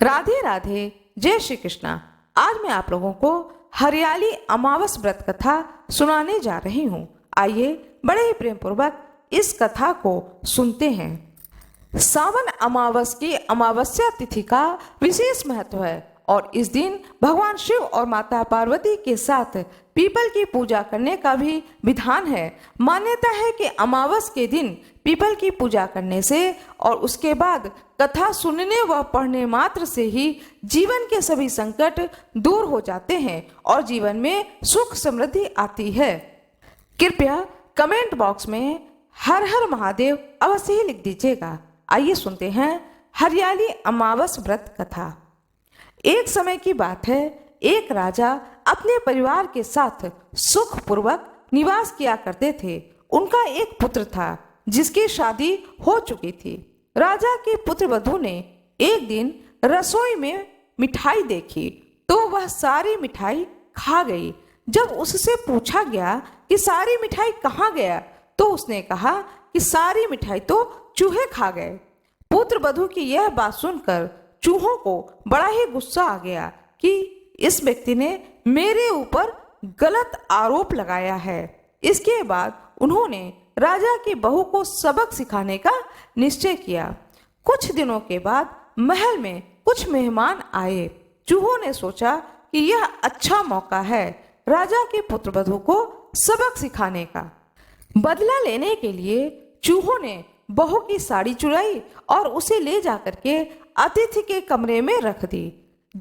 राधे राधे, जय श्री कृष्णा। आज मैं आप लोगों को हरियाली अमावस व्रत कथा सुनाने जा रही हूँ। आइए बड़े ही प्रेम पूर्वक इस कथा को सुनते हैं। सावन अमावस की अमावस्या तिथि का विशेष महत्व है और इस दिन भगवान शिव और माता पार्वती के साथ पीपल की पूजा करने का भी विधान है। मान्यता है कि अमावस के दिन पीपल की पूजा करने से और उसके बाद कथा सुनने व पढ़ने मात्र से ही जीवन के सभी संकट दूर हो जाते हैं और जीवन में सुख समृद्धि आती है। कृपया कमेंट बॉक्स में हर हर महादेव अवश्य ही लिख दीजिएगा। आइए सुनते हैं हरियाली अमावस व्रत कथा। एक समय की बात है, एक राजा अपने परिवार के साथ सुखपूर्वक निवास किया करते थे। उनका एक पुत्र था जिसकी शादी हो चुकी थी। राजा के पुत्र वधू ने एक दिन रसोई में मिठाई देखी तो वह सारी मिठाई खा गई। जब उससे पूछा गया कि सारी मिठाई कहाँ गया तो उसने कहा कि सारी मिठाई तो चूहे खा गए। पुत्र वधू की यह बात सुनकर चूहों को बड़ा ही गुस्सा आ गया कि इस व्यक्ति ने मेरे ऊपर गलत आरोप लगाया है। इसके बाद उन्होंने राजा की बहू को सबक सिखाने का निश्चय किया। कुछ दिनों के बाद महल में कुछ मेहमान आए। चूहों ने सोचा कि यह अच्छा मौका है राजा के पुत्र वधू को सबक सिखाने का। बदला लेने के लिए चूहों ने बहू की साड़ी चुराई और उसे ले जाकर के अतिथि के कमरे में रख दी।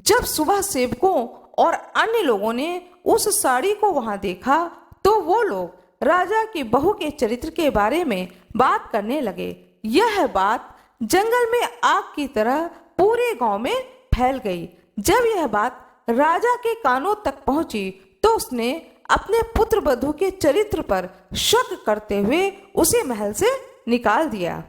जब सुबह सेवकों और अन्य लोगों ने उस साड़ी को वहां देखा तो वो लोग राजा की बहू के चरित्र के बारे में बात करने लगे। यह बात जंगल में आग की तरह पूरे गांव में फैल गई। जब यह बात राजा के कानों तक पहुंची तो उसने अपने पुत्र वधू के चरित्र पर शक करते हुए उसे महल से निकाल दिया।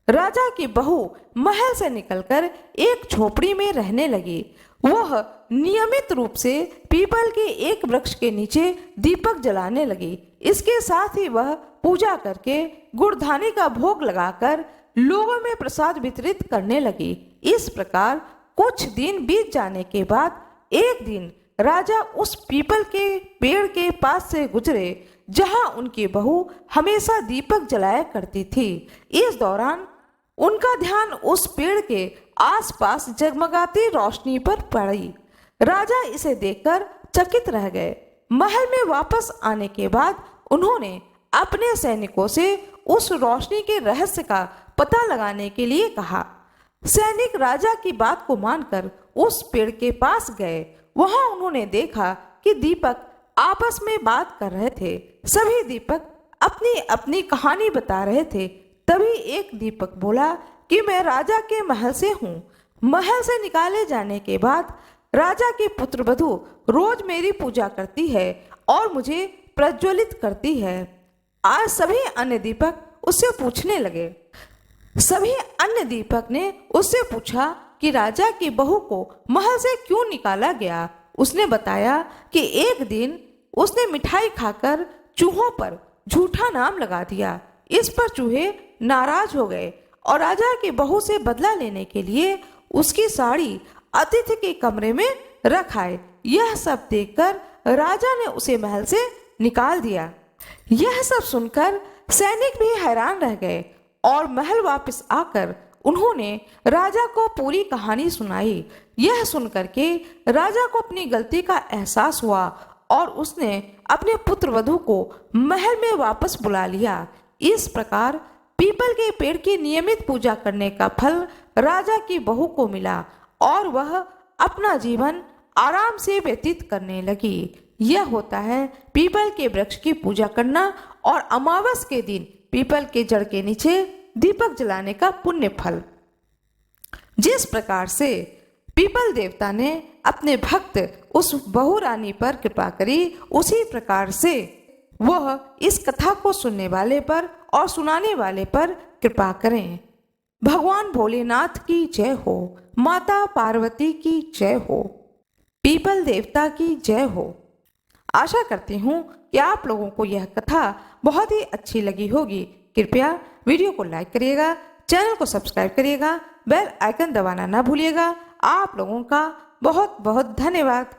राजा की बहू महल से निकलकर एक झोपड़ी में रहने लगी। वह नियमित रूप से पीपल के एक वृक्ष के नीचे दीपक जलाने लगी। इसके साथ ही वह पूजा करके गुड़धानी का भोग लगाकर लोगों में प्रसाद वितरित करने लगी। इस प्रकार कुछ दिन बीत जाने के बाद एक दिन राजा उस पीपल के पेड़ के पास से गुजरे जहां उनकी बहू हमेशा दीपक जलाया करती थी। इस दौरान उनका ध्यान उस पेड़ के आसपास जगमगाती रोशनी पर पड़ी। राजा इसे देखकर चकित रह गए। महल में वापस आने के बाद उन्होंने अपने सैनिकों से उस रोशनी के रहस्य का पता लगाने के लिए कहा। सैनिक राजा की बात को मानकर उस पेड़ के पास गए। वहां उन्होंने देखा कि दीपक आपस में बात कर रहे थे। सभी दीपक अपनी अपनी कहानी बता रहे थे। तभी एक दीपक बोला कि मैं राजा के महल से हूँ। महल से निकाले जाने के बाद राजा के पुत्र वधू रोज मेरी पूजा करती है और मुझे प्रज्वलित करती है। आज सभी अन्य दीपक उससे पूछने लगे। सभी अन्य दीपक ने उससे पूछा कि राजा की बहू को महल से क्यों निकाला गया। उसने बताया कि एक दिन उसने मिठाई खाकर चूहों पर झूठा नाम लगा दिया। इस पर चूहे नाराज हो गए और राजा की बहू से बदला लेने के लिए उसकी साड़ी अतिथि के कमरे में रख आए। यह सब देखकर राजा ने उसे महल से निकाल दिया। यह सब सुनकर सैनिक भी हैरान रह गए और महल वापस आकर उन्होंने राजा को पूरी कहानी सुनाई। यह सुनकर के राजा को अपनी गलती का एहसास हुआ और उसने अपने पुत्र वधू को महल में वापस बुला लिया। इस प्रकार पीपल के पेड़ की नियमित पूजा करने का फल राजा की बहू को मिला और वह अपना जीवन आराम से व्यतीत करने लगी। यह होता है पीपल के वृक्ष की पूजा करना और अमावस के दिन पीपल के जड़ के नीचे दीपक जलाने का पुण्य फल। जिस प्रकार से पीपल देवता ने अपने भक्त उस बहू रानी पर कृपा करी, उसी प्रकार से वह इस कथा को सुनने वाले पर और सुनाने वाले पर कृपा करें। भगवान भोलेनाथ की जय हो, माता पार्वती की जय हो, पीपल देवता की जय हो। आशा करती हूँ कि आप लोगों को यह कथा बहुत ही अच्छी लगी होगी। कृपया वीडियो को लाइक करिएगा, चैनल को सब्सक्राइब करिएगा, बेल आइकन दबाना ना भूलिएगा। आप लोगों का बहुत बहुत धन्यवाद।